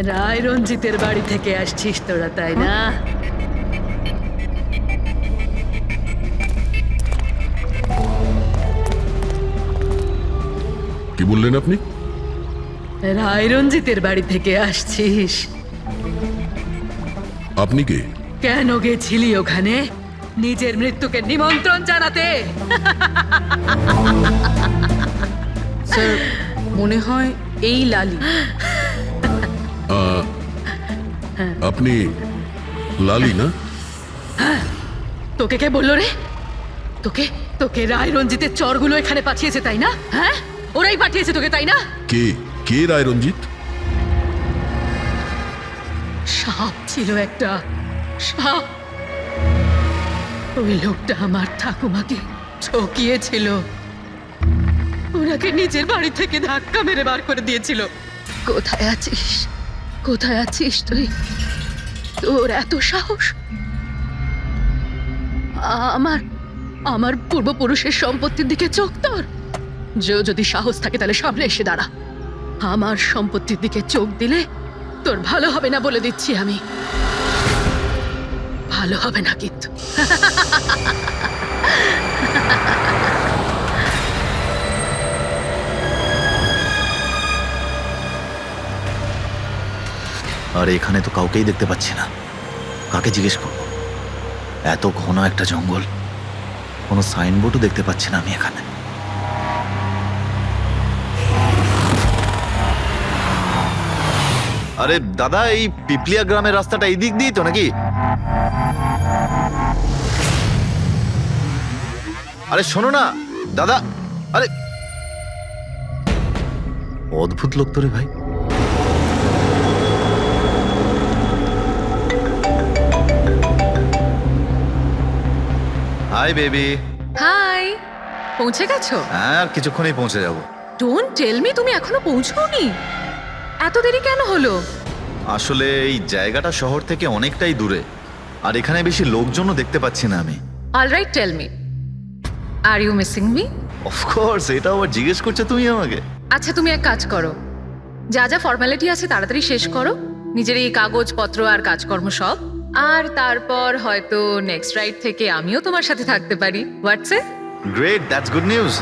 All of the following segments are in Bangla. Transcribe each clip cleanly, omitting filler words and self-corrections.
রায় রঞ্জিতের বাড়ি থেকে আসছিস তোরা, তাই না? কি বললেন আপনি? রায় রঞ্জিতের বাড়ি থেকে আসছিস? আপনি কে? কেন গেছিলি ওখানে? নিজের মৃত্যুকে নিমন্ত্রণ জানাতে? স্যার, মনে হয় এই লালি। আপনি লালি না? তোকে কে বললো রে? তোকে তোকে রায় রঞ্জিতের চরগুলো এখানে পাঠিয়েছে, তাই না? হ্যাঁ, ওরাই পাঠিয়েছে তোকে, তাই না? কে কে রায় রঞ্জিত? সাপ ছিল একটা, সাপ। ওই লোকটা আমার ঠাকুমাকে ঠকিয়েছিল, ওনাকে নিজের বাড়ি থেকে ধাক্কা মেরে বার করে দিয়েছিল। কোথায় আছিস? কোথায় আছিস তুই? তোর এত সাহস? আমার আমার পূর্বপুরুষের সম্পত্তির দিকে চোখ তোর? যদি সাহস থাকে তাহলে সামনে এসে দাঁড়া। আমার সম্পত্তির দিকে চোখ দিলে তোর ভালো হবে না, বলে দিচ্ছি আমি। ভালো হবে না কিন্তু। আর এখানে তো কাউকেই দেখতে পাচ্ছি না, কাকে জিজ্ঞেস করব? এত ঘন একটা জঙ্গল, কোনো সাইনবোর্ডও দেখতে পাচ্ছি না আমি এখানে। আরে দাদা, এই পিপলিয়া গ্রামের রাস্তাটা এই দিক দিয়েই তো নাকি? আরে শোনো না দাদা, আরে অদ্ভুত লোক তো রে ভাই। Hi baby. হাই, পৌঁছে গেছো? হ্যাঁ, আর কিছুক্ষণেই পৌঁছে যাব। ডোন্ট টেল মি তুমি এখনো পৌঁছোনি। এত দেরি কেন হলো? আসলে এই জায়গাটা শহর থেকে অনেকটাই দূরে, আর এখানে বেশি লোকজনও দেখতে পাচ্ছি না আমি। Alright, tell me, are you missing me? Of course, এটা আবার জিজ্ঞেস করছো তুমি আমাকে? আচ্ছা, তুমি এক কাজ করো, যা যা ফর্মালিটি আছে তাড়াতাড়ি শেষ করো, নিজের এই কাগজপত্র আর কাজকর্ম সব, আর তারপর হয়তো নেক্সট রাইড থেকে আমিও তোমার সাথে থাকতে পারি। WhatsApp? Great, that's good news.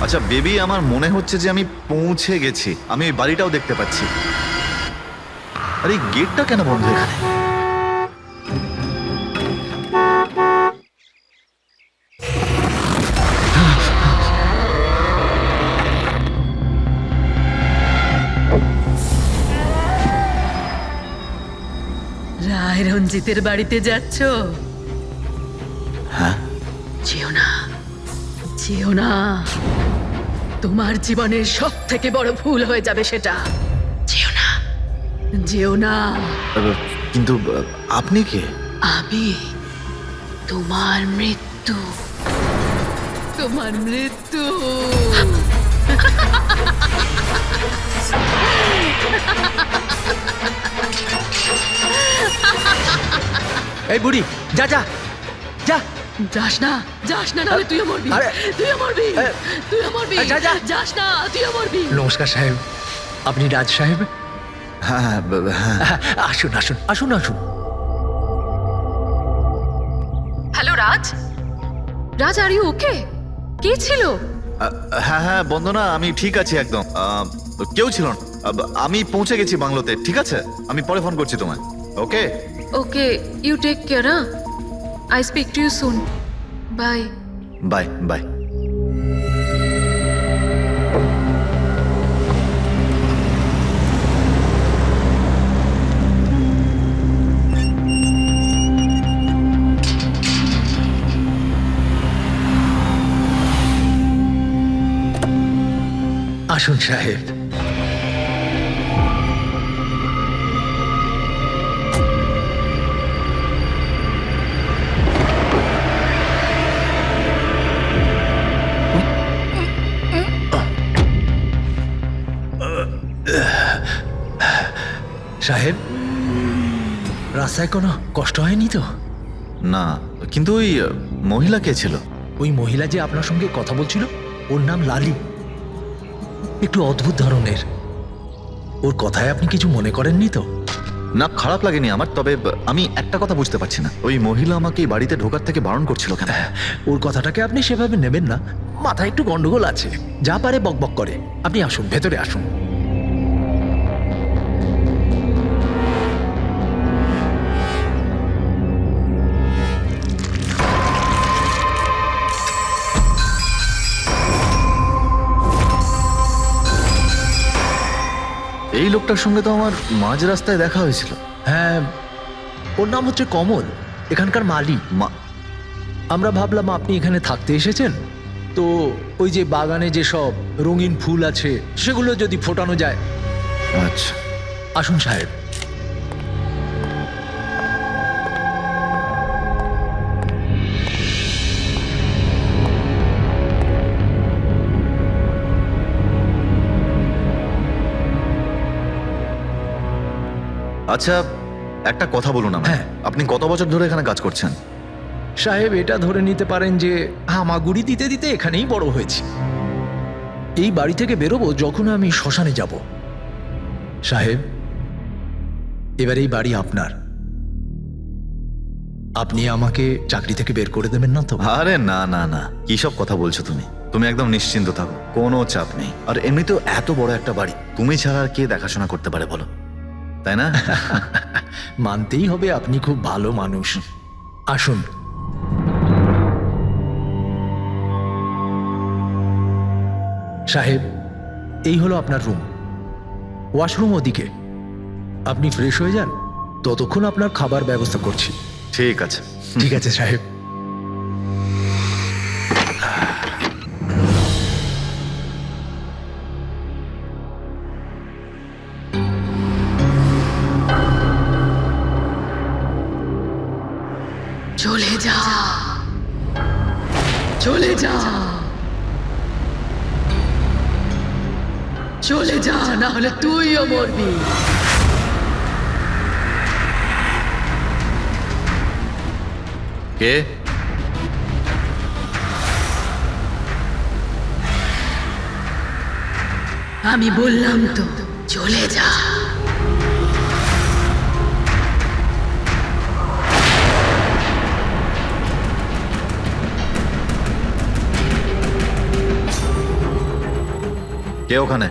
আচ্ছা বেবি, আমার মনে হচ্ছে যে আমি পৌঁছে গেছি। আমি ওই বাড়িটাও দেখতে পাচ্ছি। আরে এই গেটটা কেন বন্ধ এখানে? রায় রঞ্জিতের বাড়িতে যাচ্ছ? হ্যাঁ। যেও না, যেও না। তোমার জীবনের সব থেকে বড় ভুল হয়ে যাবে সেটা। যেও না, যেও না। কিন্তু আপনি কে? আমি তোমার মৃত্যু, তোমার মৃত্যু। এই বুড়ি, যা যা যা। যাস না, যাস না, নাহলে তুইও মরবি। আরে, তুইও মরবি, তুইও মরবি। যা, যা। যাস না, তুইও মরবি। নমস্কার সাহেব, আপনি রাজ সাহেব? হ্যাঁ হ্যাঁ হ্যাঁ। আসুন আসুন আসুন আসুন। Hello Raj, Raj are you okay? কে ছিল? হ্যাঁ হ্যাঁ বন্দনা, আমি ঠিক আছি একদম। কেউ ছিল না। আমি পৌঁছে গেছি বাংলোতে। ঠিক আছে, আমি পরে ফোন করছি তোমায়। Okay okay, you take care. I speak to you soon. Bye. Bye bye. আসুন সাহেব। সাহেব, রাস্তায় কোনো কষ্ট হয়নি তো? না, কিন্তু ওই মহিলা কে ছিল? ওই মহিলা যে আপনার সঙ্গে কথা বলছিল, ওর নাম লালি, একটু অদ্ভুত ধরনের। ওর কথায় আপনি কিছু মনে করেননি তো? না, খারাপ লাগেনি আমার, তবে আমি একটা কথা বুঝতে পারছি না, ওই মহিলা আমাকে এই বাড়িতে ঢোকার থেকে বারণ করছিল কেন? ওর কথাটাকে আপনি সেভাবে নেবেন না, মাথায় একটু গন্ডগোল আছে, যা পারে বকবক করে। আপনি আসুন, ভেতরে আসুন। এই লোকটার সঙ্গে তো আমার মাঝ রাস্তায় দেখা হয়েছিল। হ্যাঁ, ওর নাম হচ্ছে কমল, এখানকার মালি। আমরা ভাবলাম আপনি এখানে থাকতে এসেছেন, তো ওই যে বাগানে যে সব রঙিন ফুল আছে সেগুলো যদি ফোটানো যায়। আচ্ছা, আসুন সাহেব। আচ্ছা, একটা কথা বলুন আমায়। হ্যাঁ। আপনি কত বছর ধরে এখানে কাজ করছেন? সাহেব, এটা ধরে নিতে পারেন যে হামাগুড়ি দিতে দিতে এখানেই বড় হয়েছি। এই বাড়ি থেকে বেরোবো যখন আমি শ্মশানে যাব। সাহেব, এবার এই বাড়ি আপনার। আপনি আমাকে চাকরি থেকে বের করে দেবেন না তো? আরে না না না, কি সব কথা বলছো তুমি? তুমি একদম নিশ্চিন্ত থাকো, কোনো চাপ নেই। আর এমনিতেও এত বড় একটা বাড়ি, তুমি ছাড়া আর কে দেখাশোনা করতে পারে বলো, তাই না? মানতেই হবে আপনি খুব ভালো মানুষ। আসুন। সাহেব, এই হলো আপনার রুম। ওয়াশরুম ওদিকে। আপনি ফ্রেশ হয়ে যান, ততক্ষণ আপনার খাবার ব্যবস্থা করছি। ঠিক আছে। ঠিক আছে সাহেব। চলে যা, চলে যা, চলে যা, না হলে তুইও মরবি। কে? আমি বললাম তো, চলে যা। কে ওখানে?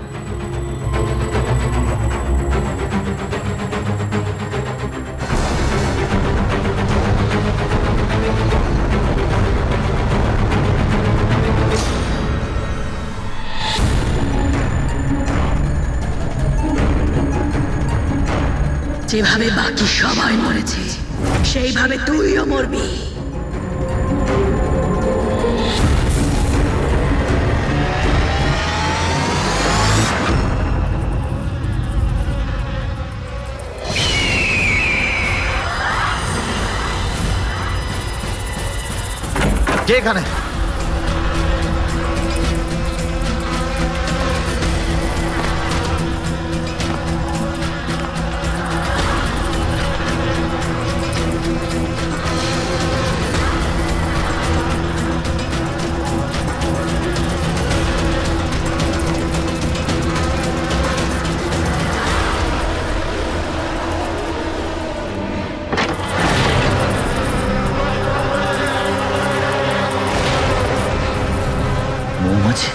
যেভাবে বাকি সবাই মরেছে সেইভাবে তুইও মরবি। কে এখানে? মৌমাছি?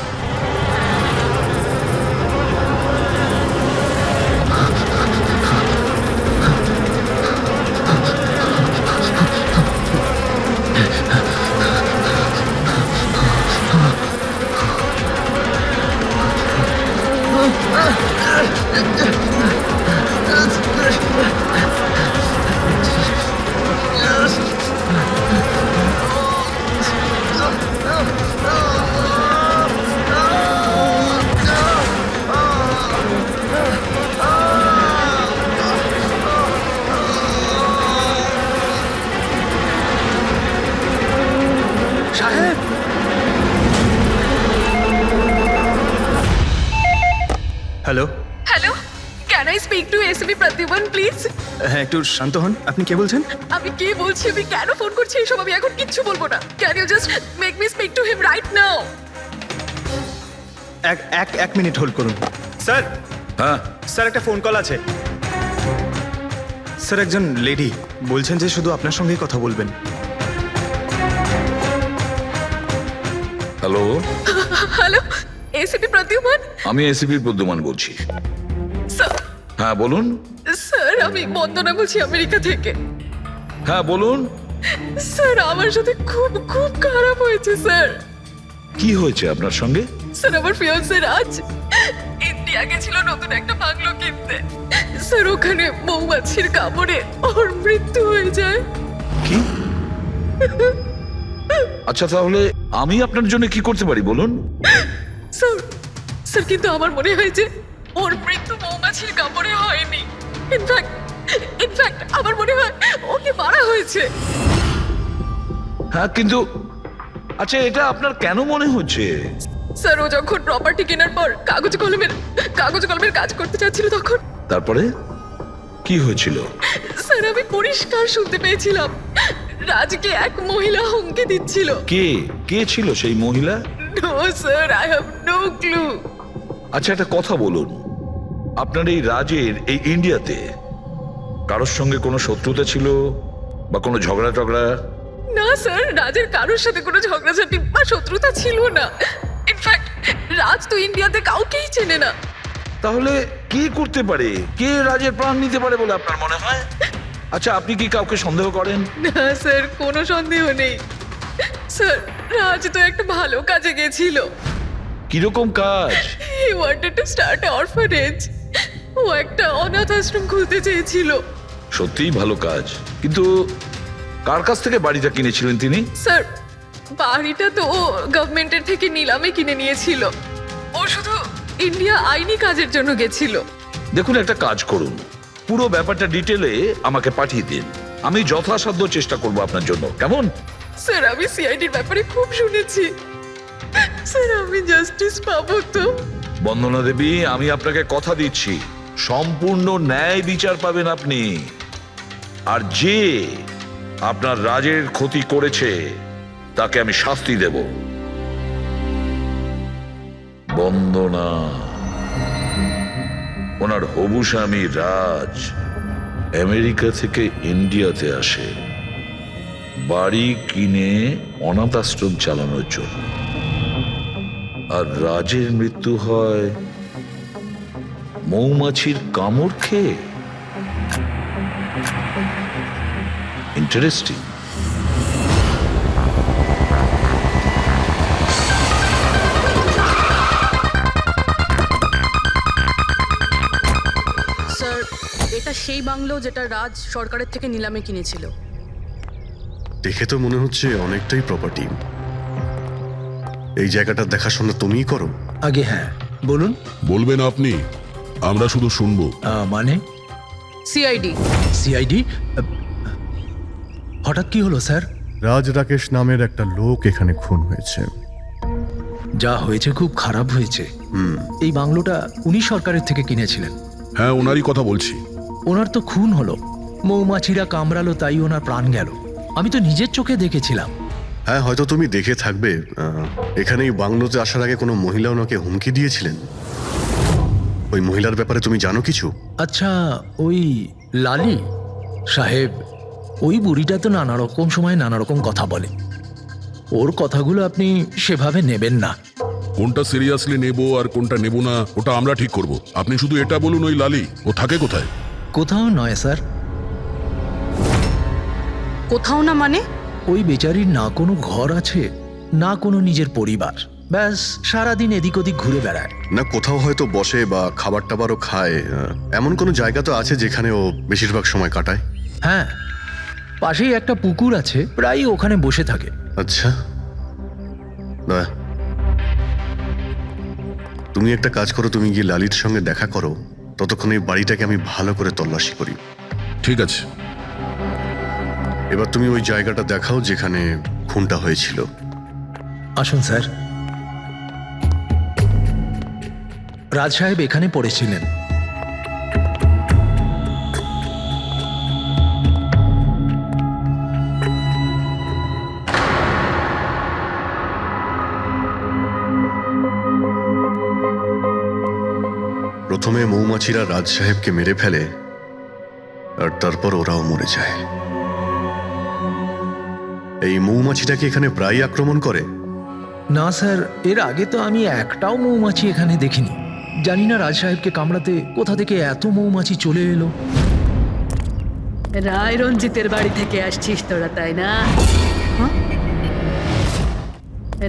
সাহেব, hello. Hello, can I speak to SP Pradyuman please? হ্যাঁ, একটু শান্ত হন। আপনি কে বলছেন? আমি কে বলছি, আমি কেন ফোন করছি, এসব আমি এখন কিচ্ছু বলবো না। Can you just make me speak to him right now? এক মিনিট হোল্ড করুন স্যার। হ্যাঁ স্যার একটা ফোন কল আছে। স্যার একজন লেডি বলছেন যে শুধু আপনার সঙ্গেই কথা বলবেন। হ্যালো, হ্যালো, এসিপি প্রদ্যুমান আমি এসিপি প্রদ্যুমান বলছি। স্যার। হ্যাঁ বলুন। স্যার আমি বন্দনা বলছি আমেরিকা থেকে। হ্যাঁ বলুন, স্যার আমার সাথে খুব খুব খারাপ হয়েছে স্যার। কি হয়েছে আপনার সঙ্গে? স্যার আমার ফিয়ান্সে রাজ ইন্ডিয়া গেছিল নতুন একটা বাংলো কিনতে। স্যার ওখানে মৌমাছির কামড়ে ওর মৃত্যু হয়ে যায়। কি? আচ্ছা তাহলে আমি আপনার জন্য কি করতে পারি বলুন? স্যার স্যার কিন্তু আমার মনে হয় যে ওর মৃত্যু মৌমাছির কামড়ে হয়নি। ইনফ্যাক্ট আমার মনে হয় ওকে মারা হয়েছে। হ্যাঁ কিন্তু আচ্ছা এটা আপনার কেন মনে হচ্ছে? স্যার ও যখন প্রপার্টি কেনার পর কাগজ কলমের কাজ করতে চাচ্ছিল তখন তারপরে কি হয়েছিল? স্যার আমি পরিষ্কার শুনতে পেয়েছিলাম রাজকে এক মহিলা হুমকি দিচ্ছিল। কে কে ছিল সেই মহিলা? No sir, I have no clue. আচ্ছা একটা কথা বলুন, আপনার এই রাজের এই ইন্ডিয়াতে কারোর সঙ্গে কোনো শত্রুতা ছিল বা কোনো ঝগড়া টগড়া? না স্যার, রাজের কারোর সাথে কোনো ঝগড়াঝাটি বা শত্রুতা ছিল না। ইনফ্যাক্ট রাজ তো ইন্ডিয়াতে কাউকেই চেনে না। তাহলে কি করতে পারে? কে রাজের প্রাণ নিতে পারে বলে আপনার মনে হয়? আচ্ছা আপনি কি কাউকে সন্দেহ করেন? না স্যার, কোনো সন্দেহ নেই। স্যার রাজ তো একটা ভালো কাজে গেছিল। কিরকম কাজ? He wanted to start a orphanage. ও একটা অনাথ আশ্রম খুলতে চেয়েছিল। সত্যিই ভালো কাজ, কিন্তু কার কাছ থেকে বাড়িটা কিনেছিলেন তিনি? স্যার বাড়িটা তো ও গভর্নমেন্টের থেকে নিলামে কিনে নিয়েছিল। ও শুধু ইন্ডিয়া আইনি কাজের জন্য গেছিল। দেখুন একটা কাজ করুন, পুরো ব্যাপারটা ডিটেলে আমাকে পাঠিয়ে দিন, আমি যথাসাধ্য চেষ্টা করব আপনার জন্য, কেমন? স্যার আমি সিআইডির ব্যাপারে খুব শুনেছি। স্যার আমি জাস্টিস পাবো তো? বন্দনা দেবী, আমি আপনাকে কথা দিচ্ছি সম্পূর্ণ ন্যায় বিচার পাবেন আপনি। আর যে আপনার রাজের ক্ষতি করেছে তাকে আমি শাস্তি দেব। বন্দনা, ওনার হবু স্বামী রাজ আমেরিকা থেকে ইন্ডিয়াতে আসে বাড়ি কিনে অনাথ আশ্রম চালানোর জন্য, আর রাজের মৃত্যু হয় মৌমাছির কামড় খেয়ে। ইন্টারেস্টিং। স্যার এটা সেই বাংলো যেটা রাজ সরকারের থেকে নিলামে কিনেছিল। দেখে তো মনে হচ্ছে অনেকটাই প্রপার্টি। এই জায়গাটার দেখাশোনা তুমিই করো? আগে হ্যাঁ বলুন। বলবেন আপনি, আমরা শুধু শুনবো। মানে সিআইডি। সিআইডি? হঠাৎ কি হলো স্যার? রাজ রাকেশ নামের একটা লোক এখানে খুন হয়েছে। যা হয়েছে খুব খারাপ হয়েছে। এই বাংলোটা উনি সরকারের থেকে কিনেছিলেন। হ্যাঁ, ওনারই কথা বলছি। ওনার তো খুন হলো, মৌমাছিরা কামড়ালো, তাই ওনার প্রাণ গেল। আমি তো নিজের চোখে দেখেছিলাম। হ্যাঁ, হয়তো তুমি দেখে থাকবে। এখানে এই বাংলোতে আসার আগে কোনো মহিলা ওনাকে হুমকি দিয়েছিলেন। ওই মহিলার ব্যাপারে তুমি জানো কিছু? আচ্ছা ওই লালি সাহেব, ওই বুড়িটা তো নানা রকম সময় নানা রকম কথা বলে। ওর কথাগুলো আপনি সেভাবে নেবেন না। কোনটা সিরিয়াসলি নেব আর কোনটা নেব না ওটা আমরা ঠিক করব। আপনি শুধু এটা বলুন, ওই লালি ও থাকে কোথায়? কোথাও নয় স্যার। কোথাও না মানে? ওই বেচারির না কোনো ঘর আছে, না কোনো নিজের পরিবার। ব্যাস সারাদিন এদিক ওদিক ঘুরে বেড়ায়। না কোথাও হয়তো বসে বা খাবার টাবারও খায়, এমন কোনো জায়গা তো আছে যেখানে ও বেশিরভাগ সময় কাটায়? হ্যাঁ, পাশেই একটা পুকুর আছে, প্রায়ই ওখানে বসে থাকে। আচ্ছা, দয়া, তুমি একটা কাজ করো, তুমি গিয়ে লালির সঙ্গে দেখা করো। ততক্ষণ এই বাড়িটাকে আমি ভালো করে তল্লাশি করি। ঠিক আছে, এবার তুমি ওই জায়গাটা দেখাও যেখানে খুনটা হয়েছিল। আসুন স্যার। রাজ সাহেব এখানে পড়েছিলেন। প্রথমে মৌমাছিরা রাজ সাহেবকে মেরে ফেলে আর তারপর ওরাও মরে যায়। এই মৌমাছিটাকে এখানে প্রায় আক্রমণ করে। না স্যার, এর আগে তো আমি একটাও মৌমাছি এখানে দেখিনি। জানি না রাজ সাহেবকে কামড়াতে কোথা থেকে এত মৌমাছি চলে এলো। রায় রঞ্জিতের বাড়ি থেকে আসছিস তোরা, তাই না? হ্যাঁ?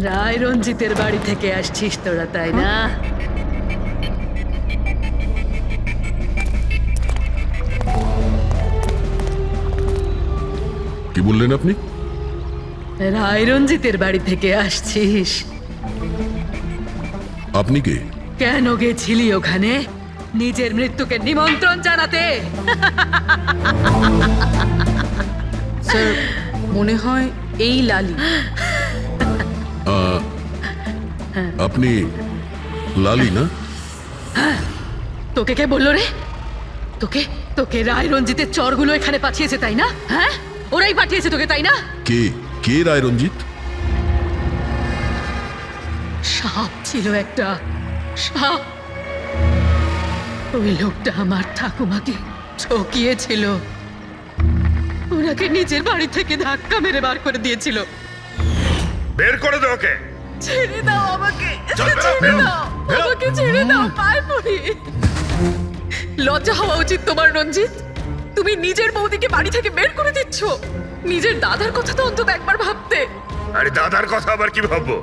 রায় রঞ্জিতের বাড়ি থেকে আসছিস তোরা, তাই না? কি বললেন আপনি? রায় রঞ্জিতের বাড়ি থেকে আসছিস? আপনি কে? কেন গেছিলি ওখানে? নিজের মৃত্যুকে নিমন্ত্রণ জানাতে? স্যার, মনে হয় এই লালি। আপনি লালি না? তোকে কে বললো রে? তোকে তোকে রায় রঞ্জিতের চরগুলো এখানে পাঠিয়েছে, তাই না? হ্যাঁ, ওরাই পাঠিয়েছে তোকে, তাই না? কে কে রায় রঞ্জিত? সাপ ছিল একটা, সাপ। ওই লোকটা আমার ঠাকুমাকে ঠকিয়েছিল। ওনাকে নিজের বাড়ি থেকে ধাক্কা মেরে বার করে দিয়েছিল। বের করে দে ওকে। ছেড়ে দাও আমাকে, ছেড়ে দাও আমাকে, ছেড়ে দাও, পায়ে পড়ি। লজ্জা হওয়া উচিত তোমার রঞ্জিত। তুমি নিজের বৌদিকে বাড়ি থেকে বের করে দিচ্ছ। নিজের দাদার কথা তো অন্তত একবার ভাবতে। আরে দাদার কথা আবার কি ভাববো?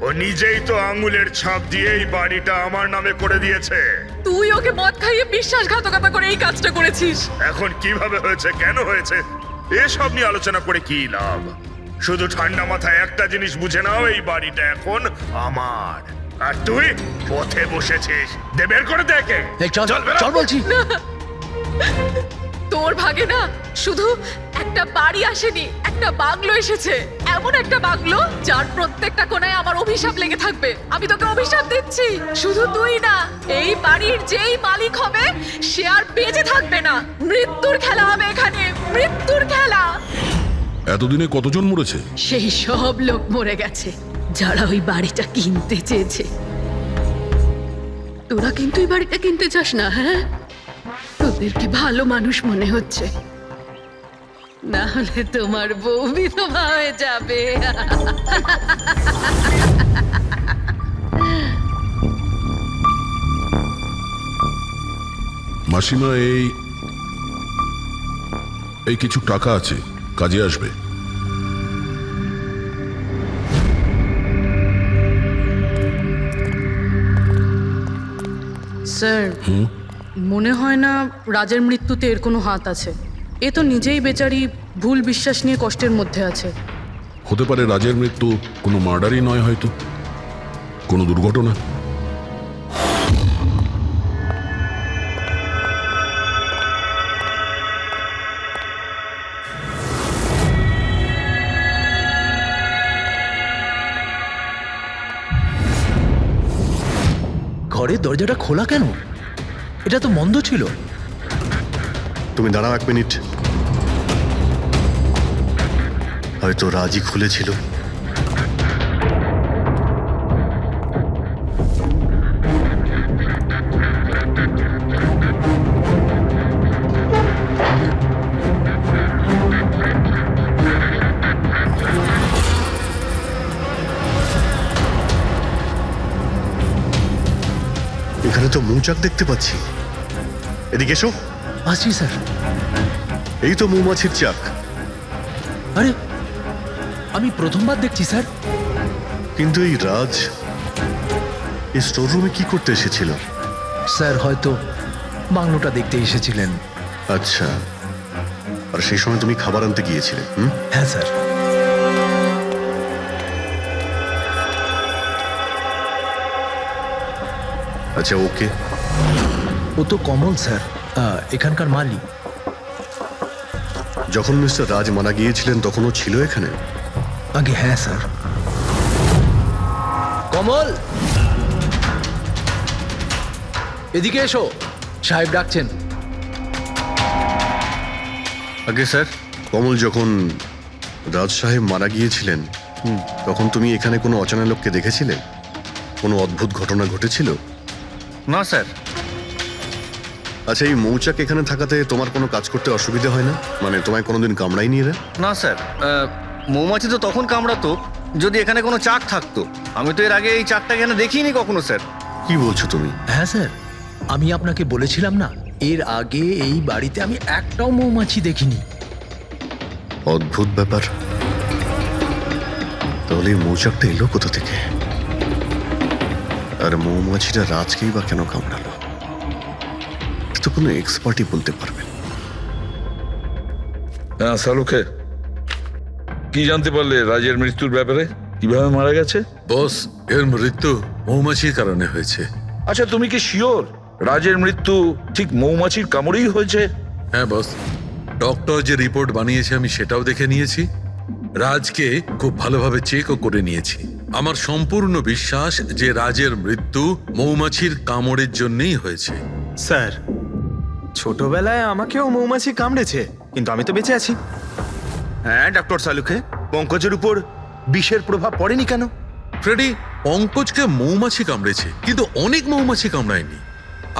ও নিজেই তো আঙ্গুলের ছাপ দিয়ে এই বাড়িটা আমার নামে করে দিয়েছে। তুই ওকে মদ খাইয়ে বিশ্বাসঘাতকতা করে এই কাজটা করেছিস। এখন কিভাবে হয়েছে, কেন হয়েছে, এসব নিয়ে আলোচনা করে কি লাভ? শুধু ঠান্ডা মাথায় একটা জিনিস বুঝে নাও, এই বাড়িটা এখন আমার। আর তুই পথে বসেছিস। দে বের করে দেখে। এই চল চল বলছি। তোর ভাগে না শুধু একটা বাড়ি আসেনি, একটা বাংলো এসেছে। এমন একটা বাংলো যার প্রত্যেকটা কোণায় আমার অভিশাপ লেগে থাকবে। আমি তোকে অভিশাপ দিচ্ছি। শুধু তুই না, এই বাড়ির যেই মালিক হবে সে আর বেঁচে থাকবে না। মৃত্যুর খেলা হবে এখানে, মৃত্যুর খেলা। এতদিনে কতজন মরেছে? সেই সব লোক মরে গেছে যারা ওই বাড়িটা কিনতে চেয়েছে। তোরা কিন্তু এই বাড়িটা কিনতে চাস না, হ্যাঁ? তোদেরকে ভালো মানুষ মনে হচ্ছে, না হলে তোমার বউ বিধবা হয়ে যাবে। মাসিমা, এই কিছু টাকা আছে, কাজে আসবে। স্যার, মনে হয় না রাজের মৃত্যুতে এর কোনো হাত আছে। এ তো নিজেই বেচারি ভুল বিশ্বাস নিয়ে কষ্টের মধ্যে আছে। হতে পারে রাজের মৃত্যু কোনো মার্ডারই নয়, হয়তো কোনো দুর্ঘটনা। ঘরের দরজাটা খোলা কেন? এটা তো বন্ধ ছিল। তুমি দাঁড়াও এক মিনিট। হয়তো রাজি খুলেছিল। এখানে তো মৌচাক দেখতে পাচ্ছি। এদিকে এসো। আসছি স্যার। এই তো মৌমাছির চাক। আরে, আমি প্রথমবার দেখছি স্যার। কিন্তু এই রাজ এই স্টোর রুমে কি করতে এসেছিল? স্যার হয়তো বাংলোটা দেখতে এসেছিলেন। আচ্ছা, আর সেই সময় তুমি খাবার আনতে গিয়েছিলে? হ্যাঁ স্যার। আচ্ছা, ওকে। ও তো কমল স্যার, এখানকার মালিক। যখন মিস্টার রাজ মারা গিয়েছিলেন তখন ও ছিল এখানে? আগে হ্যাঁ স্যার। কমল, এদিকে এসো, সাহেব ডাকছেন। আগে স্যার, কমল, যখন রাজ সাহেব মারা গিয়েছিলেন তখন তুমি এখানে কোনো অচেনা লোককে দেখেছিলে? কোনো অদ্ভুত ঘটনা ঘটেছিল? না স্যার, আচ্ছা, এই মৌচাক এখানে থাকাতে তোমার কোনো কাজ করতে অসুবিধা হয় না? মানে তোমায় কোনোদিন কামড়ায়নি এরা? না স্যার, মৌমাছি তো তখন কামড়াতো যদি এখানে কোনো চাক থাকতো। আমি তো এর আগে এই চাকটা এখানে দেখিনি কখনো স্যার। কি বলছো তুমি? হ্যাঁ স্যার, আমি আপনাকে বলেছিলাম না, এর আগে এই বাড়িতে আমি একটাও মৌমাছি দেখিনি। অদ্ভুত ব্যাপার। তাহলে এই মৌচাকটা এলো কোথা থেকে? আর মৌমাছিটা রাজকেই বা কেন কামড়ালো? তো কোনো এক্সপার্টই বলতে পারবে। হ্যাঁ সালুকে, কি জানতে পারলে রাজের মৃত্যুর ব্যাপারে? কিভাবে মারা গেছে? বস, এর মৃত্যু মৌমাছির কারণে হয়েছে। আচ্ছা, তুমি কি শিওর রাজের মৃত্যু ঠিক মৌমাছির কামড়েই হয়েছে? হ্যাঁ বস, ডক্টর যে রিপোর্ট বানিয়েছে আমি সেটাও দেখে নিয়েছি। রাজকে খুব ভালোভাবে চেকও করে নিয়েছি। আমার সম্পূর্ণ বিশ্বাস যে রাজের মৃত্যু মৌমাছির কামড়ের জন্যই হয়েছে। স্যার, ছোটবেলায় আমাকেও মৌমাছি কামড়েছে, কিন্তু আমি তো বেঁচে আছি। হ্যাঁ ডক্টর সালুকে, পঙ্কজের উপর বিষের প্রভাব পড়েনি কেন? ফ্রেডি, পঙ্কজকে মৌমাছি কামড়েছে, কিন্তু অনেক মৌমাছি কামড়ায়নি।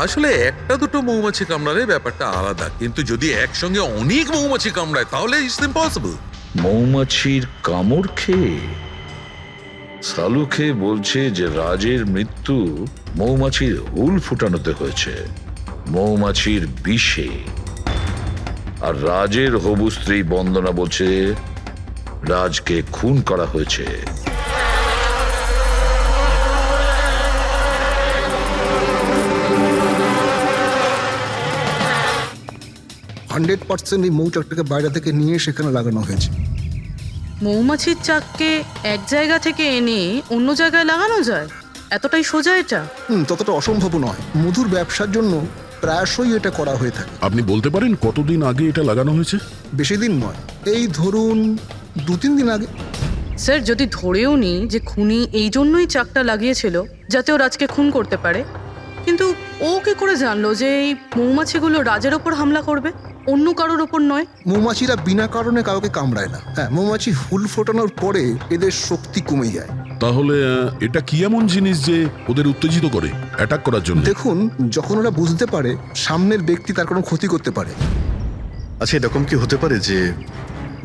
আসলে একটা দুটো মৌমাছি কামড়ালে ব্যাপারটা আলাদা, কিন্তু যদি একসঙ্গে অনেক মৌমাছি কামড়ায় তাহলে ইটস ইম্পসিবল। মৌমাছির কামড় খেয়ে সালুকে বলছে যে রাজের মৃত্যু মৌমাছির হুল ফুটানোতে হয়েছে, মৌমাছির বিষে। আর রাজের হবু স্ত্রী বন্দনা বলছে রাজকে খুন করা হয়েছে। 100% এই মৌচাকটাকে বাইরে থেকে নিয়ে সেখানে লাগানো হয়েছে। মৌমাছির চাককে এক জায়গা থেকে এনে অন্য জায়গায় লাগানো যায়? এতটাই সোজা এটা? ততটা অসম্ভব নয়। মধুর ব্যবসার জন্য প্রায়শই এটা করা হয়ে থাকে। আপনি বলতে পারেন কতদিন আগে এটা লাগানো হয়েছে? বেশি দিন নয়, এই ধরুন 2-3 দিন আগে। স্যার, যদি ধরেও নি যে খুনি এই জন্যই চাকটা লাগিয়েছিল যাতে ও রাজকে খুন করতে পারে, কিন্তু ও কি করে জানলো যে এই মৌমাছিগুলো রাজের ওপর হামলা করবে, অন্য কারোর ওপর নয়? মৌমাছিরা বিনা কারণে কাউকে কামড়ায় না। হ্যাঁ, মৌমাছি হুল ফোটানোর পরে এদের শক্তি কমে যায়। তাহলে এটা কি এমন জিনিস যে ওদের উত্তেজিত করে অ্যাটাক করার জন্য? দেখুন, যখন ওরা বুঝতে পারে সামনের ব্যক্তি তার কোনো ক্ষতি করতে পারে। আচ্ছা, এরকম কি হতে পারে যে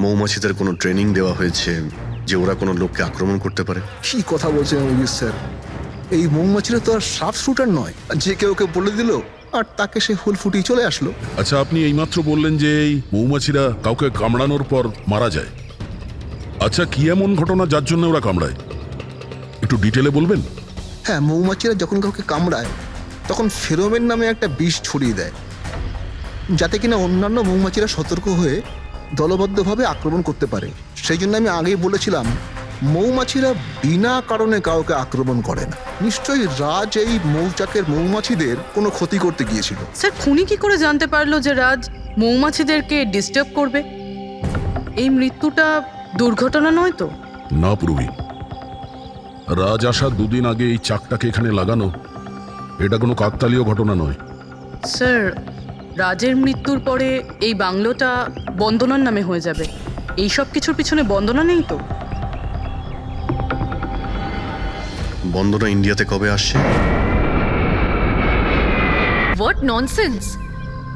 মৌমাছিদের কোনো ট্রেনিং দেওয়া হয়েছে যে ওরা কোনো লোককে আক্রমণ করতে পারে? কি কথা বলছেন অভিজিৎ স্যার? এই মৌমাছিরা তো আর সাফ শুটার নয় যে কেউ বলে দিল আর তাকে সে হুল ফুটিয়ে চলে আসলো। আচ্ছা, আপনি এইমাত্র বললেন যে এই মৌমাছিরা কাউকে কামড়ানোর পর মারা যায়। আচ্ছা, কি এমন ঘটনা যার জন্য ওরা কামড়ায়, একটু ডিটেলে বলবেন? হ্যাঁ, মৌমাছিরা যখন কাউকে কামড়ায় তখন ফেরোমেন নামে একটা বিষ ছড়িয়ে দেয়, যাতে কিনা অন্যান্য মৌমাছিরা সতর্ক হয়ে দলবদ্ধভাবে আক্রমণ করতে পারে। সেই জন্য আমি আগেই বলেছিলাম মৌমাছিরা বিনা কারণে কাউকে আক্রমণ করে না। নিশ্চয়ই রাজ এই মৌচাকের মৌমাছিদের কোনো ক্ষতি করতে গিয়েছিল। স্যার, খুনি কি করে জানতে পারলো যে রাজ মৌমাছিদেরকে ডিস্টার্ব করবে? এই মৃত্যুটা দুর্ঘটনা নয় তো? না পূর্বী, রাজ আসার 2 দিন আগে এই চাকটাকে এখানে লাগানো এটা কোনো কাকতালীয় ঘটনা নয়। স্যার, রাজের মৃত্যুর পরে এই বাংলোটা বন্দনার নামে হয়ে যাবে। এই সব কিছুর পিছনে বন্দনা নেই তো? বন্দনা ইন্ডিয়াতে কবে আসছে? What nonsense!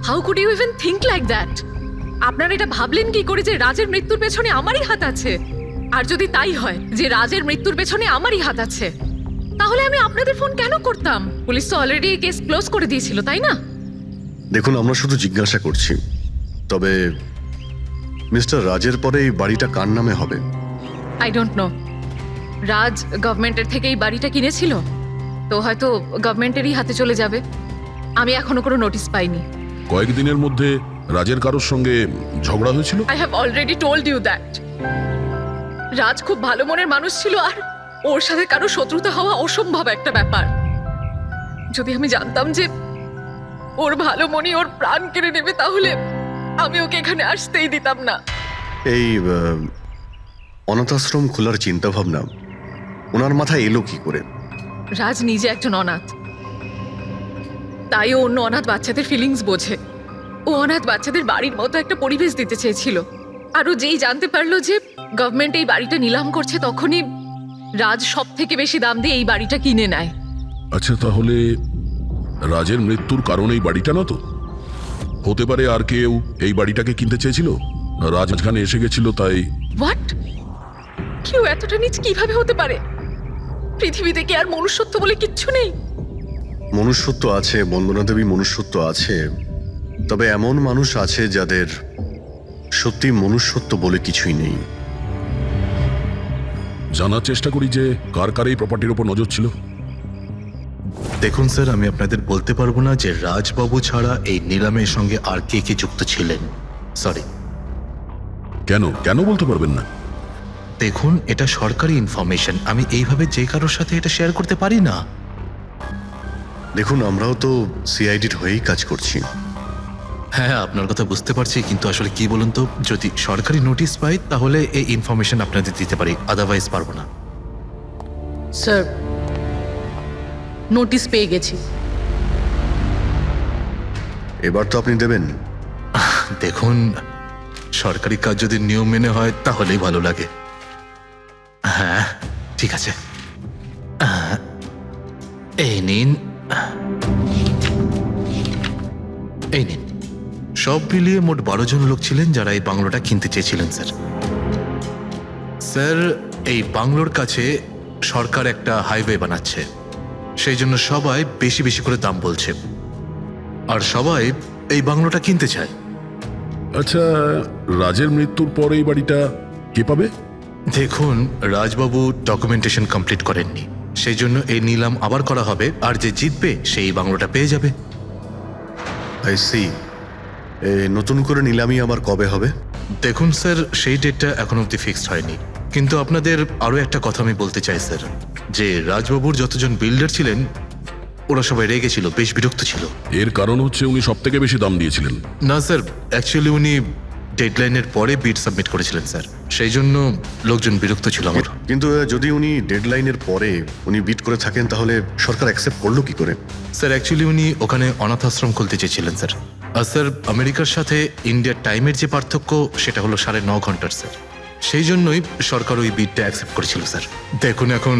How could you even think like that? আপনারা এটা ভাবলেন কি করে যে রাজের মৃত্যুর পেছনে আমারই হাত আছে? আর যদি তাই হয় যে রাজের মৃত্যুর পেছনে আমারই হাত আছে, তাহলে আমি আপনাদের ফোন কেন করতাম? পুলিশ তো অলরেডি কেস ক্লোজ করে দিয়েছিল, তাই না? দেখুন, আমরা শুধু জিজ্ঞাসা করছি। তবে মিস্টার রাজের পরে এই বাড়িটা কার নামে হবে? I don't know. রাজ গভর্নমেন্টের থেকে এই বাড়িটা কিনেছিল, তো হয়তো গভর্নমেন্টেরই হাতে চলে যাবে। আমি এখনো কোনো নোটিশ পাইনি। কয়েকদিনের মধ্যে রাজের কারোর সঙ্গে ঝগড়া হয়েছিল? I have already told you that. Raj খুব ভালো মনের মানুষ ছিল, আর ওর সাথে কারো শত্রুতা হওয়া অসম্ভব একটা ব্যাপার। যদি আমি জানতাম যে ওর ভালো মনই ওর প্রাণ কেড়ে নেবে, তাহলে আমি ওকে এখানে আসতেই দিতাম না। এই অনাথাশ্রম খোলার চিন্তা ভাবনা ওনার মাথায় এলো কি করে? রাজ নিজে একজন অনাথ, তাই ও অন্য অনাথ বাচ্চাদের ফিলিংস বোঝে। ও অনাথ বাচ্চাদের বাড়ির মতো একটা পরিবেশ দিতে চেয়েছিল। আর ও যেই জানতে পারলো যে গভর্নমেন্ট এই বাড়িটা নিলাম করছে, তখনই রাজ সব থেকে বেশি দাম দিয়ে এই বাড়িটা কিনে নেয়। আচ্ছা, তাহলে রাজের মৃত্যুর কারণ এই বাড়িটা না তো? হতে পারে আর কেউ এই বাড়িটাকে কিনতে চেয়েছিল, রাজ মাঝখানে এসে গেছিল তাই। হোয়াট? কেউ এতটা নিচ কিভাবে হতে পারে? পৃথিবীতে কি আর মনুষ্যত্ব বলে কিচ্ছু নেই? মনুষ্যত্ব আছে বন্দনা দেবী, মনুষ্যত্ব আছে, তবে এমন মানুষ আছে যাদের সত্যি মনুষ্যত্ব বলে কিছুই নেই। জানার চেষ্টা করি যে কার কার এই প্রপার্টির উপর নজর ছিল। দেখুন স্যার, আমি আপনাদের বলতে পারবো না যে রাজবাবু ছাড়া এই নিলামের সঙ্গে আর কে কে যুক্ত ছিলেন। সরি। কেন কেন বলতে পারবেন না? দেখুন, এটা সরকারি ইনফরমেশন, আমি এইভাবে যে কারোর সাথে এটা শেয়ার করতে পারি না। দেখুন, আমরাও তো সিআইডির হয়েই কাজ করছি। হ্যাঁ, আপনার কথা বুঝতে পারছি, কিন্তু আসলে কি বলুন তো, যদি সরকারি নোটিশ পাই তাহলে এই ইনফরমেশন আপনাদের দিতে পারি, আদারওয়াইজ পারবো না। স্যার, নোটিশ পেয়ে গেছি। এবার তো আপনি দেবেন। দেখুন, সরকারি কাজ যদি নিয়ম মেনে হয় তাহলেই ভালো লাগে। হ্যাঁ, ঠিক আছে, এই নিন, এই নিন। সব মিলিয়ে মোট 12 জন লোক ছিলেন যারা এই বাংলোটা কিনতে চেয়েছিলেন স্যার। স্যার, এই বাংলোর কাছে সরকার একটা হাইওয়ে বানাচ্ছে, সেই জন্য সবাই বেশি বেশি করে দাম বলছে, আর সবাই এই বাংলোটা কিনতে চায়। আচ্ছা, রাজের মৃত্যুর পর এই বাড়িটা কে পাবে? দেখুন, রাজবাবু ডকুমেন্টেশন কমপ্লিট করেননি, সেই জন্য এই নিলাম আবার করা হবে, আর যে জিতবে সেই বাংলোটা পেয়ে যাবে। I see. নতুন করে নিলামি আবার কবে হবে? দেখুন স্যার, সেই ডেটটা এখন অবধি ফিক্সড হয়নি, কিন্তু আপনাদের আরও একটা কথা আমি বলতে চাই স্যার, যে রাজবাবুর যতজন বিল্ডার ছিলেন ওরা সবাই রেগে ছিল, বেশ বিরক্ত ছিল। এর কারণ হচ্ছে উনি সব থেকে বেশি দাম দিয়েছিলেন। না স্যার, অ্যাকচুয়ালি উনি ডেডলাইনের পরে বিড সাবমিট করেছিলেন স্যার, সেই জন্য লোকজন বিরক্ত ছিল আমার। কিন্তু যদি উনি ডেডলাইনের পরে উনি বিট করে থাকেন তাহলে সরকার অ্যাকসেপ্ট করলো কি করে? স্যার, অ্যাকচুয়ালি উনি ওখানে অনাথ আশ্রম খুলতে চেয়েছিলেন স্যার। আর স্যার, আমেরিকার সাথে ইন্ডিয়ার টাইমের যে পার্থক্য সেটা হলো 9.5 ঘন্টার স্যার, সেই জন্যই সরকার ওই বিডটা অ্যাকসেপ্ট করেছিল স্যার। দেখুন, এখন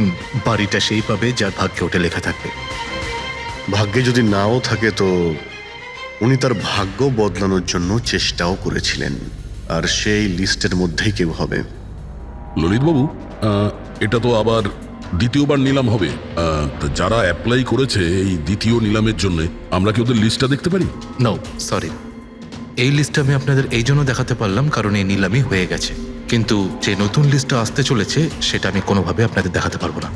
বাড়িটা সেই পাবে যার ভাগ্যে ওটা লেখা থাকবে। ভাগ্যে যদি নাও থাকে তো উনি তার ভাগ্য বদলানোর জন্য চেষ্টাও করেছিলেন, আর সেই লিস্টের মধ্যেই কেউ হবে। ললিতবাবু, এটা তো আবার দ্বিতীয়বার নিলাম হবে। তা যারা অ্যাপ্লাই করেছে এই দ্বিতীয় নিলামের জন্য, আমরা কি ওদের লিস্টটা দেখতে পারি? নো, সরি, এই লিস্টটা আমি আপনাদের এই জন্য দেখাতে পারলাম কারণ এই নিলামই হয়ে গেছে, কিন্তু যে নতুন লিস্টটা আসতে চলেছে সেটা আমি কোনোভাবে আপনাদের দেখাতে পারবো না।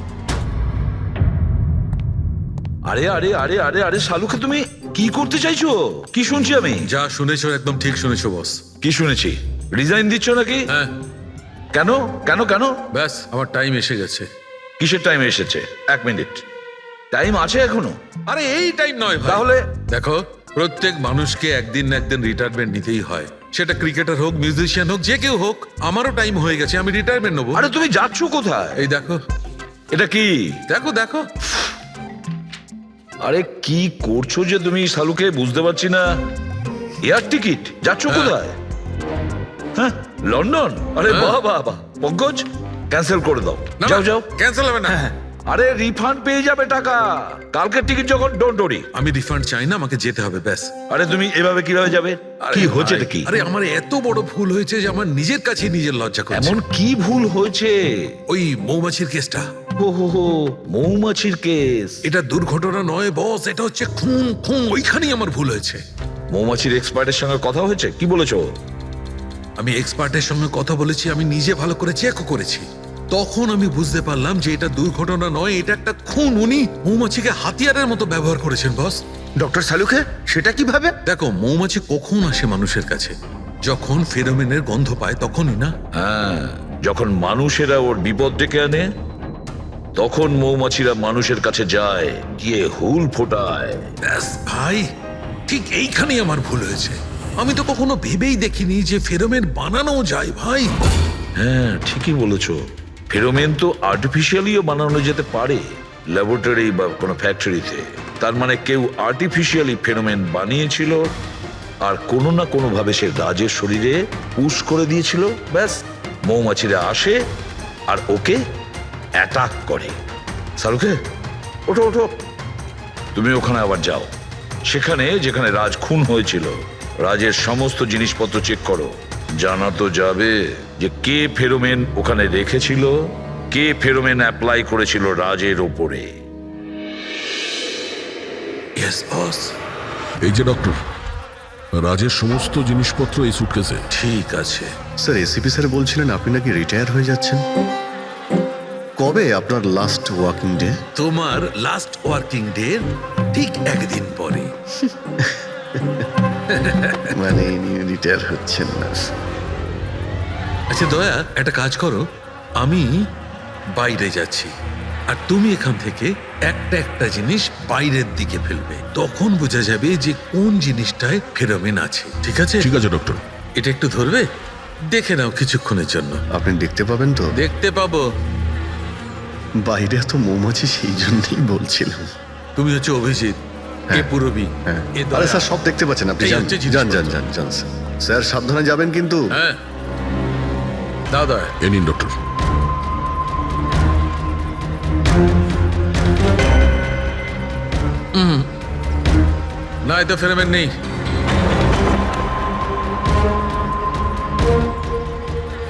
আরে আরে আরে আরে আরে শালুকে, তুমি কি করতে চাইছো? কি শুনছি আমি? যা শুনেছো একদম ঠিক শুনেছো বস। কি শুনেছি? রিজাইন দিচ্ছ নাকি? হ্যাঁ। কেন কেন কেন? ব্যাস, আমার টাইম এসে গেছে। কিসের টাইম এসেছে? 1 মিনিট, টাইম আছে এখনো? আরে এই টাইম নয় ভাই। তাহলে দেখো, প্রত্যেক মানুষকে একদিন না একদিন রিটায়ারমেন্ট নিতেই হয়, সেটা ক্রিকেটার হোক, মিউজিশিয়ান হোক, যে কেউ হোক। আমারও টাইম হয়ে গেছে, আমি রিটায়ারমেন্ট নেবো। আরে তুমি যাচ্ছ কোথায়? এই দেখো। এটা কি? দেখো দেখো। আরে কি করছো যে তুমি শালুকে, বুঝতে পারছি না। এয়ার টিকিট, যাচ্ছ কোথায়? হ্যাঁ, লন্ডন? আরে বাহ বাহ বাহ। পঙ্কজ, ক্যান্সেল করে দাও, যাও যাও। ক্যান্সেল হবে না। আরে রিফান্ড পেয়ে যাবে টাকা, কালকের টিকিট যখন, ডোন্ট ওরি। আমি রিফান্ড চাই না, আমাকে যেতে হবে ব্যাস। আরে তুমি এভাবে কিভাবে যাবে? কি হচ্ছে কি? আরে আমার এত বড় ভুল হয়েছে যে আমার নিজের কাছে নিজের লজ্জা করছে। এমন কি ভুল হয়েছে? ওই মৌমাছির কেসটা। ও হো হো, মৌমাছির কেস। এটা দুর্ঘটনা নয় বস, এটা হচ্ছে খুন। খুন, ওইখানেই আমার ভুল হয়েছে। মৌমাছির এক্সপার্টের সঙ্গে কথা হয়েছে? কি বলেছো? আমি এক্সপার্টের সঙ্গে কথা বলেছি, আমি নিজে ভালো করে চেকও করেছি। তখন আমি বুঝতে পারলাম যে এটা দুর্ঘটনা নয়, এটা একটা খুন। উনি মৌমাছিকে হাতিয়ারের মতো ব্যবহার করেছেন বস। ডক্টর শালুকে, সেটা কিভাবে? দেখো, মৌমাছি কখন আসে মানুষের কাছে? যখন ফেরোমেনের গন্ধ পায় তখনই না? হ্যাঁ, যখন মানুষেরা ওর বিপদ ডেকে আনে তখন মৌমাছিরা মানুষের কাছে যায়, গিয়ে হুল ফোটায়। ব্যাস ভাই, ঠিক এইখানেই আমার ভুল হয়েছে। আমি তো কখনো ভেবেই দেখিনি যে ফেরোমেন বানানো যায় ভাই। হ্যাঁ, ঠিকই বলেছো। ফেরোমেন তো আর্টিফিশিয়ালিও বানানো যেতে পারে, ল্যাবরেটরি বা কোনো ফ্যাক্টরিতে। তার মানে কেউ আর্টিফিশিয়ালি ফেরোমেন বানিয়েছিল, আর কোনো না কোনো ভাবে সে রাজের শরীরে পুশ করে দিয়েছিল। ব্যাস, মৌমাছিরা আসে আর ওকে অ্যাটাক করে। শালুকে, ওঠো ওঠো, তুমি ওখানে আবার যাও, সেখানে যেখানে রাজ খুন হয়েছিল রাজের সমস্ত জিনিসপত্র চেক করো। জানা তো যাবে যে কে ফেরোমেন ওখানে রেখেছিল, কে ফেরোমেন অ্যাপ্লাই করেছিল রাজের ওপরে। Yes boss. এই যে ডক্টর, রাজের সমস্ত জিনিসপত্র এই সুটকেসে। ঠিক আছে। স্যার এসিপি স্যার বলছিলেন আপনি নাকি রিটায়ার হয়ে যাচ্ছেন। কবে আপনার লাস্ট ওয়ার্কিং ডে? তোমার লাস্ট ওয়ার্কিং ডে ঠিক একদিন পরে। মানে রিটায়ার হচ্ছেন না? আচ্ছা দয়া, একটা কাজ করো, আমি বাইরে যাচ্ছি আর তুমি এখান থেকে একটা একটা জিনিস বাইরের দিকে ফেলবে, তখন বোঝা যাবে যে কোন জিনিসটায় ফেরোমেন আছে। ঠিক আছে? ঠিক আছে ডক্টর। এটা একটু ধরবে, দেখে নাও কিছুক্ষণের জন্য। আপনি দেখতে পাবেন তো? দেখতে পাবো। বাইরে তো মৌমাছি, সেই জন্যই বলছিলাম। তুমি হচ্ছে অভিজিৎ, এ পুরবী, হ্যাঁ। এ দয়া। আরে স্যার সব দেখতে পাচ্ছেন আপনি। এই যান হচ্ছে যান যান জিনিসপত্র। যান যান স্যার। স্যার সাবধানে যাবেন কিন্তু। হ্যাঁ দাও দয়া। এ নিন ডক্টর। না, এতে ফেরোমেন নেই।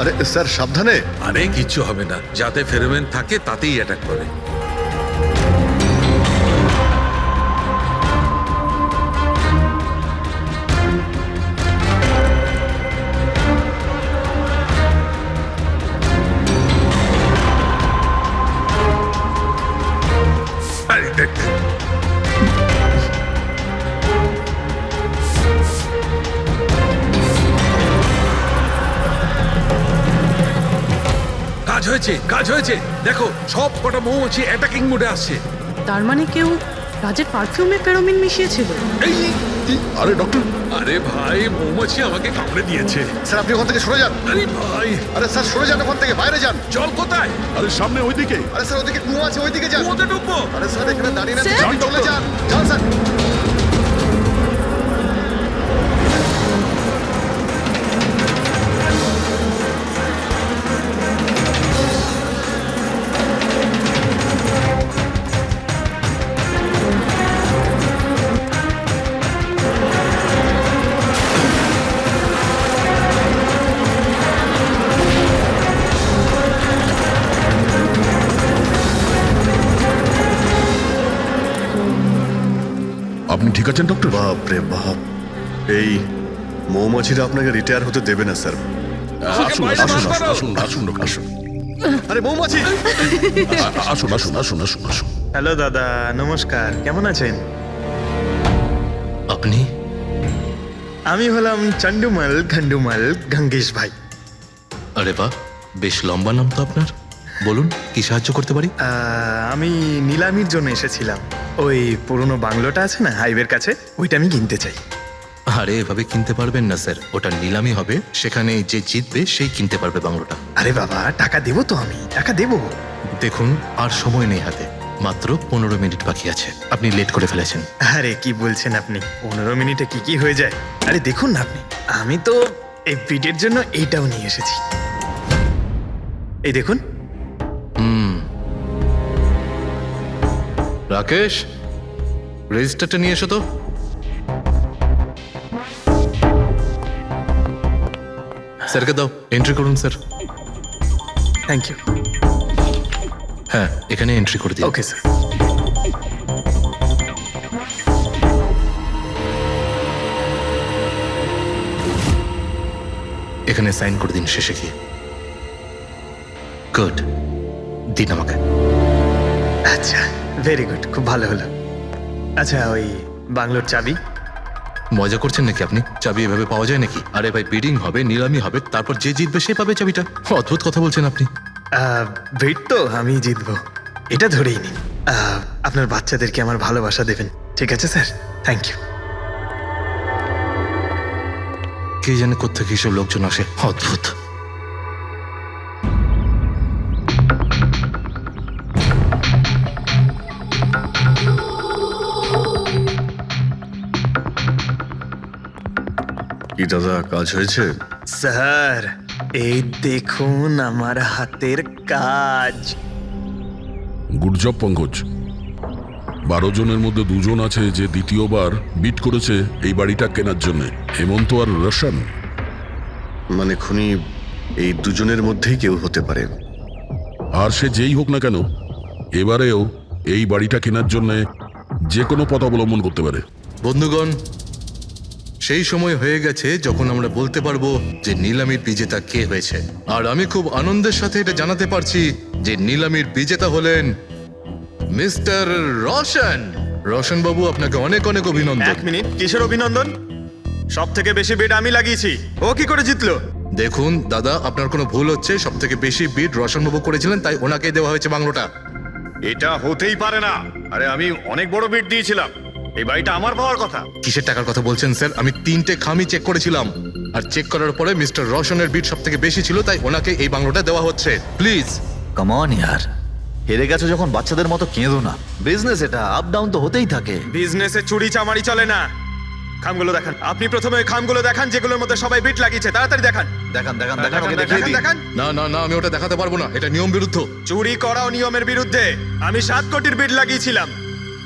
আরে স্যার সাবধানে। আরে কিচ্ছু হবে না, যাতে ফেরোমেন থাকে তাতেই অ্যাটাক করে। আরে দেখ দেখ। কাজ হয়েছে, কাজ হয়েছে। দেখো সব কটা মৌমাছি অ্যাটাকিং মোডে আসছে। তার মানে কেউ রাজের পারফিউমে ফেরোমিন মিশিয়েছিল। এই আরে ডক্টর, আরে ভাই, মৌমাছি আমাকে কামড়ে দিয়েছে। স্যার আপনি ওখান থেকে সরে যান। আরে ভাই, আরে স্যার সরে যান ওখান থেকে, বাইরে যান। জল কোথায়? আরে সামনে ওইদিকে। আরে স্যার ওদিকে কুয়ো আছে, ওইদিকে যান। কোথায় ঢুকবো? আরে স্যার এখানে দাঁড়িয়ে না, স্যার? চলে যান। যান স্যার। আপনি ঠিক আছেন ডক্টর? বাপ রে বাপ, এই মৌমাছিরা আপনাকে রিটায়ার হতে দেবে না স্যার। আসুন বাইরে আসুন বার করো। আসুন আসুন ডক্টর, আসুন। আরে মৌমাছি! আসুন আসুন আসুন আসুন আসুন। হ্যালো দাদা, নমস্কার, কেমন আছেন? আপনি? আমি হলাম চন্ডুমাল খন্ডুমাল গঙ্গেশ ভাই। আরে বাহ, বেশ লম্বা নাম তো আপনার। বলুন, কি সাহায্য করতে পারি? আমি নিলামির জন্য এসেছিলাম। ওই পুরনো বাংলোটা আছে না হাইওয়ের কাছে, ওইটা আমি কিনতে চাই। আরে এভাবে কিনতে পারবেন না স্যার, ওটা নিলামি হবে, সেখানে যে জিতবে সেই কিনতে পারবে বাংলোটা। আরে বাবা, টাকা দেবো তো, আমি টাকা দেবো। দেখুন, আর সময় নেই হাতে, মাত্র 15 মিনিট বাকি আছে। আপনি লেট করে ফেলেছেন। আরে কি বলছেন আপনি, 15 মিনিটে কি কি হয়ে যায়? আরে দেখুন না আপনি, আমি তো এই পিটের জন্য এইটাও নিয়ে এসেছি। এই দেখুন। রাকেশ, রেজিস্টারটা নিয়ে এসো তো। স্যারকে দাও, এন্ট্রি করুন স্যার। Thank you. হ্যাঁ, এখানে এন্ট্রি করে দিন। Okay sir. এখানে সাইন করে দিন শেষে গিয়ে। গুড, দিন আমাকে। আচ্ছা, ভেরি গুড, খুব ভালো হলো। আচ্ছা, ওই বাংলোর চাবি? মজা করছেন নাকি আপনি? চাবি এভাবে পাওয়া যায় নাকি? আরে ভাই, বিডিং হবে, নিলামি হবে, তারপর যে জিতবে সে পাবে চাবিটা। অদ্ভুত কথা বলছেন আপনি। ভেট তো আমি জিতবো, এটা ধরেই নিন। আপনার বাচ্চাদেরকে আমার ভালোবাসা দেবেন, ঠিক আছে স্যার? Thank you. কে জানে কোত্থেকে এসব লোকজন আসে, অদ্ভুত। কি দাদা, কাজ হয়েছে? স্যার, এই দেখুন আমার হাতের কাজ। গুড জব পঙ্কজ, 12 জনের মধ্যে 2 জন আছে যে দ্বিতীয়বার বিট করেছে এই বাড়িটা কেনার জন্য, হেমন্ত আর রোশন। মানে খুনি এই দুজনের মধ্যেই কেউ হতে পারে। আর সে যেই হোক না কেন, এবারেও এই বাড়িটা কেনার জন্য যে কোনো পথ অবলম্বন করতে পারে। বন্ধুগণ, সেই সময় হয়ে গেছে যখন আমরা বলতে পারবো যে নিলামির বিজেতা কে হয়েছে। আর আমি খুব আনন্দের সাথে এটা জানাতে পারছি যে নিলামির বিজেতা হলেন মিস্টার রোশন। রোশন বাবু, আপনাকে অনেক অনেক অভিনন্দন। এক মিনিট, কিসের অভিনন্দন? সব থেকে বেশি বিড আমি লাগিয়েছি, ও কি করে জিতলো? দেখুন দাদা, আপনার কোনো ভুল হচ্ছে। সব থেকে বেশি বিড রোশন বাবু করেছিলেন, তাই ওনাকে দেওয়া হয়েছে বাংলোটা। এটা হতেই পারে না। আরে আমি অনেক বড় বিট দিয়েছিলাম, এই বাড়িটা আমার পাওয়ার কথা। কিসের টাকার কথা বলছেন স্যার? আমি 3টে খামি চেক করেছিলাম, আর চেক করার পরে মিস্টার রোশনের বিড সব থেকে বেশি ছিল, তাই ওনাকে এই বাংলোটা দেওয়া হচ্ছে। প্লিজ কাম অন ইয়ার, হেরে গেছো যখন বাচ্চাদের মতো কেঁদো না। বিজনেস এটা, আপ ডাউন তো হতেই থাকে। বিজনেসে চুরি চামারি চলে না। খামগুলো দেখান, আপনি প্রথমে ওই খামগুলো দেখান যেগুলোর মধ্যে সবাই বিট লাগিয়েছে। তাড়াতাড়ি দেখান। দেখান দেখান দেখান, দেখান, ওকে দেখিয়ে দেখান, দিই। দেখান। না না না, আমি ওটা দেখাতে পারবো না, এটা নিয়ম বিরুদ্ধ। চুরি করাও নিয়মের বিরুদ্ধে। আমি 7 কোটির বিড লাগিয়েছিলাম।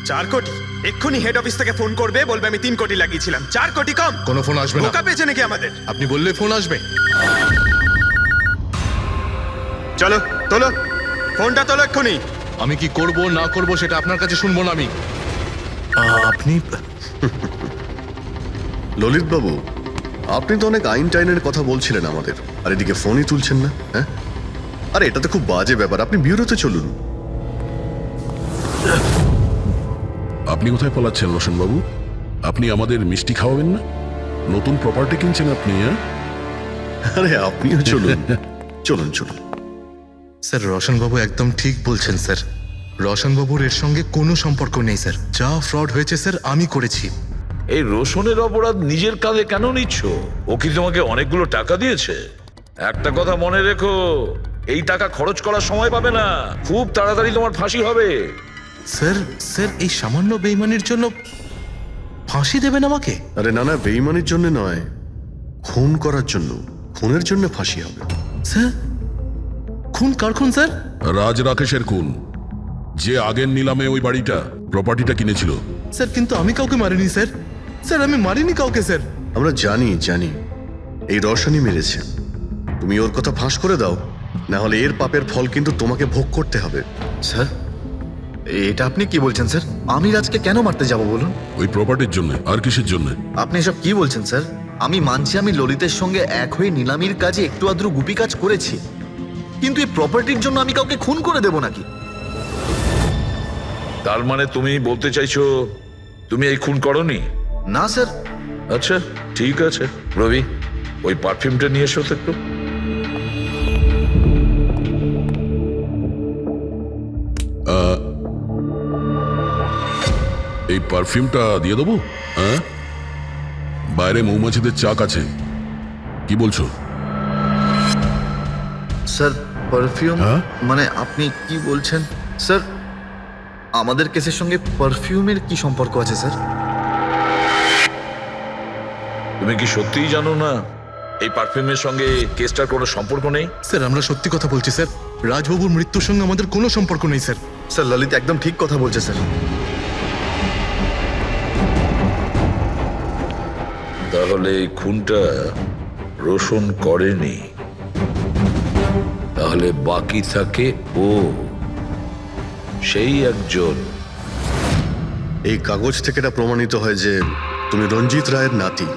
4 কোটি। এক্ষুনি হেড অফিস থেকে ফোন করবে, বলবে আমি 3 কোটি লাগিয়েছিলাম। 4 কোটি কম। কোনো ফোন আসবে না। বোকা পেয়েছে নাকি আমাদের? আপনি বললে ফোন আসবে। চলো তোলো, ফোনটা তোলো এক্ষুনি। আমি কি করব না করব সেটা আপনার কাছে শুনবো না আমি। আপনি ললিত বাবু, আপনি তো অনেক আইন টাইনের কথা বলছিলেন আমাদের, আর এদিকে ফোনই তুলছেন না। হ্যাঁ, আরে এটা তো খুব বাজে ব্যাপার। আপনি ব্যুরোতে চলুন। আপনি কোথায় পলাচ্ছেন রোশন বাবু? আপনি আমাদের মিষ্টি খাওয়াবেন না? নতুন প্রপার্টি কিনছেন আপনি? হ্যাঁ, আরে আপনিও চলুন। চলুন চলুন। স্যার, রোশন বাবু একদম ঠিক বলছেন স্যার। রোশন বাবুর এর সঙ্গে কোনো সম্পর্ক নেই স্যার। যা ফ্রড হয়েছে স্যার আমি করেছি। এই রোশনের অপরাধ নিজের কাঁধে কেন নিচ্ছ? ও কি তোমাকে অনেকগুলো টাকা দিয়েছে? একটা কথা মনে রেখো, এই টাকা খরচ করার সময় পাবে না। খুব তাড়াতাড়ি তোমার ফাঁসি হবে। স্যার স্যার, এই সামান্য বেইমানির জন্য ফাঁসি দেবেন আমাকে? আরে না না, বেইমানির জন্য নয়, খুন করার জন্য। খুনের জন্য ফাঁসি হবে। স্যার, খুন কার খুন স্যার? রাজ রাকেশের খুন, যে আগের নিলামে ওই বাড়িটা প্রপার্টিটা কিনেছিল। স্যার, কিন্তু আমি কাউকে মারিনি স্যার। স্যার, আমি মারিনি কাউকে স্যার। আমরা জানি জানি, এই রওশনই মেরেছে। তুমি ওর কথা ফাঁস করে দাও, না হলে এর পাপের ফল কিন্তু তোমাকে ভোগ করতে হবে। স্যার, এটা আপনি কি বলছেন স্যার? আমি রাজকে কেন মারতে যাব বলুন? ওই প্রপার্টির জন্য। আর কিসের জন্য? আপনি এসব কি বলছেন স্যার? আমি মানছি আমি ললিতের সঙ্গে এক হয়ে নিলামির কাজে একটু আদ্রু গুপি কাজ করেছি, কিন্তু এই প্রপার্টির জন্য আমি কাউকে খুন করে দেব নাকি? তার মানে তুমি বলতে চাইছো তুমি এই খুন করনি? না স্যার। আচ্ছা ঠিক আছে, রবি ওই পারফিউমটা নিয়ে এসো তো একটু। এই পারফিউমটা দিয়ে দেবো? হ্যাঁ, বাইরে মৌমাছিদের চাক আছে, কি বলছো? Sir, perfume? হ্যাঁ? মানে আপনি কি বলছেন স্যার? আমাদের কেসের সঙ্গে পারফিউমের কি সম্পর্ক আছে স্যার? তুমি কি সত্যিই জানো না এই পারফিউমের সঙ্গে কেসটার কোনো সম্পর্ক নেই? স্যার, আমরা সত্যি কথা বলছি স্যার। রাজবাবুর মৃত্যুর সঙ্গে আমাদের কোনো সম্পর্ক নেই স্যার। স্যার, ললিত একদম ঠিক কথা বলছে স্যার। তাহলে এই খুনটা রোশন করেনি, তাহলে বাকি থাকে ও, সেই একজন। এই কাগজ থেকে এটা প্রমাণিত হয় যে তুমি রঞ্জিত রায়ের নাতি।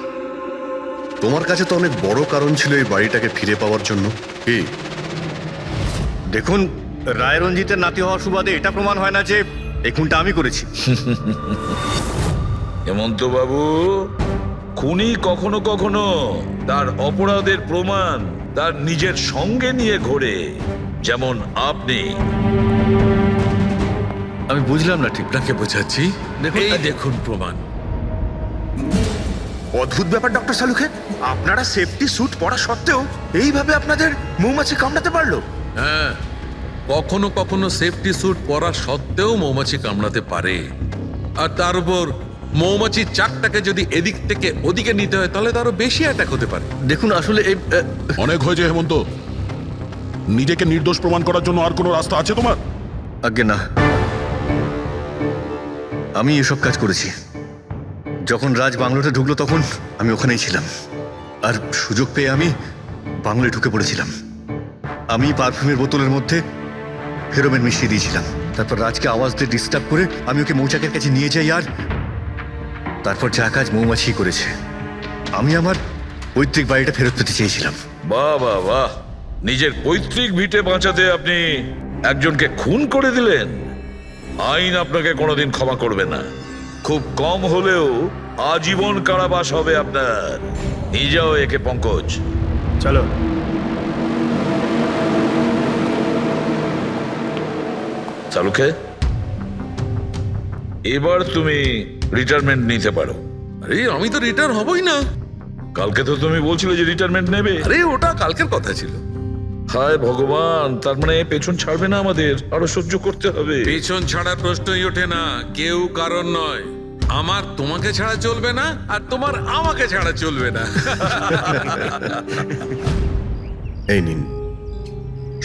তোমার কাছে তো অনেক বড় কারণ ছিল এই বাড়িটাকে ফিরে পাওয়ার জন্য। কি? দেখুন, রায় রঞ্জিতের নাতি হওয়ার সুবাদে এটা প্রমাণ হয় না যে এই খুনটা আমি করেছি। হেমন্ত বাবু, খুনি কখনো কখনো তার অপরাধের প্রমাণ তার নিজের সঙ্গে নিয়ে ঘোরে, যেমন আপনি। আমি বুঝলাম না ঠিক। আপনাকে বোঝাচ্ছি, এই দেখুন প্রমাণ। অদ্ভুত ব্যাপার ডক্টর সালুখে, আপনারা সেফটি স্যুট পরা সত্ত্বেও এইভাবে আপনাদের মৌমাছি কামড়াতে পারলো? হ্যাঁ, কখনো কখনো সেফটি স্যুট পরা সত্ত্বেও মৌমাছি কামড়াতে পারে। আর তার উপর মৌমাছির চাকটাকে যদি এদিক থেকে ওদিকে নিতে হয় তাহলে তারও বেশি অ্যাটাক হতে পারে। দেখুন, আসলে এই অনেক হয়েছে হেমন্ত। নিজেকে নির্দোষ প্রমাণ করার জন্য আর কোনো রাস্তা আছে তোমার? আগে না। আমি এসব কাজ করেছি। যখন রাজ বাংলোতে ঢুকলো তখন আমি ওখানেই ছিলাম, আর সুযোগ পেয়ে আমি বাংলোয় ঢুকে পড়েছিলাম। আমি পারফিউমের বোতলের মধ্যে ফেরোমেন মিশিয়ে দিয়েছিলাম। তারপর রাজকে আওয়াজ দিয়ে ডিস্টার্ব করে আমি ওকে মৌচাকের কাছে নিয়ে যাই, আর তারপর যা কাজ মৌমাছি করেছে। আমি আমার পৈতৃক বাড়িটা ফেরত পেতে চেয়েছিলাম। বাহ বাহ বাহ, নিজের পৈতৃক ভিটে বাঁচাতে আপনি একজনকে খুন করে দিলেন। আইন আপনাকে কোনোদিন ক্ষমা করবে না। খুব কম হলেও আজীবন কারাবাস হবে আপনার। নিয়ে যাও একে পঙ্কজ। চলো। চালুকে, এবার তুমি রিটায়ারমেন্ট নিতে পারো। আরে আমি তো রিটায়ার হবই না। কালকে তো তুমি বলছিলে যে রিটায়ারমেন্ট নেবে। আরে ওটা কালকের কথা ছিল। হায় ভগবান, তার মানে পেছন ছাড়বে না, আমাদের আরো সহ্য করতে হবে। পেছন ছাড়ার প্রশ্নই ওঠে না, কেউ কারণ নয়। আমার তোমাকে ছাড়া চলবে না, আর তোমার আমাকে ছাড়া চলবে না। এই নিন,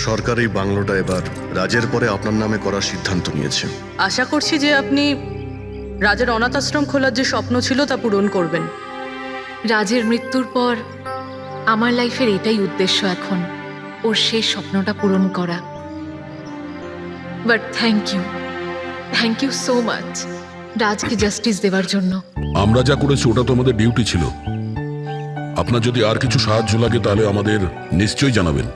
সরকার এই বাংলোটা এবার রাজের পরে আপনার নামে করার সিদ্ধান্ত নিয়েছে। আশা করছি যে আপনি রাজের অনাথ আশ্রম খোলার যে স্বপ্ন ছিল তা পূরণ করবেন। রাজের মৃত্যুর পর আমার লাইফের এটাই উদ্দেশ্য এখন, ওর শেষ স্বপ্নটা পূরণ করা। But thank you so much রাজকে জাস্টিস দেওয়ার জন্য। আমরা যা করেছি ওটা তো আমাদের ডিউটি ছিল। আপনার যদি আর কিছু সাহায্য লাগে তাহলে আমাদের নিশ্চয়ই জানাবেন।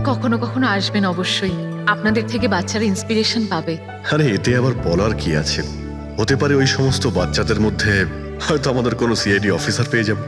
কখনো কখনো আসবেন অবশ্যই, আপনাদের থেকে বাচ্চারা ইন্সপিরেশন পাবে। আরে এতে আবার বলার কি আছে? হতে পারে ওই সমস্ত বাচ্চাদের মধ্যে হয়তো আমাদের কোনো সিআইডি অফিসার পেয়ে যাব।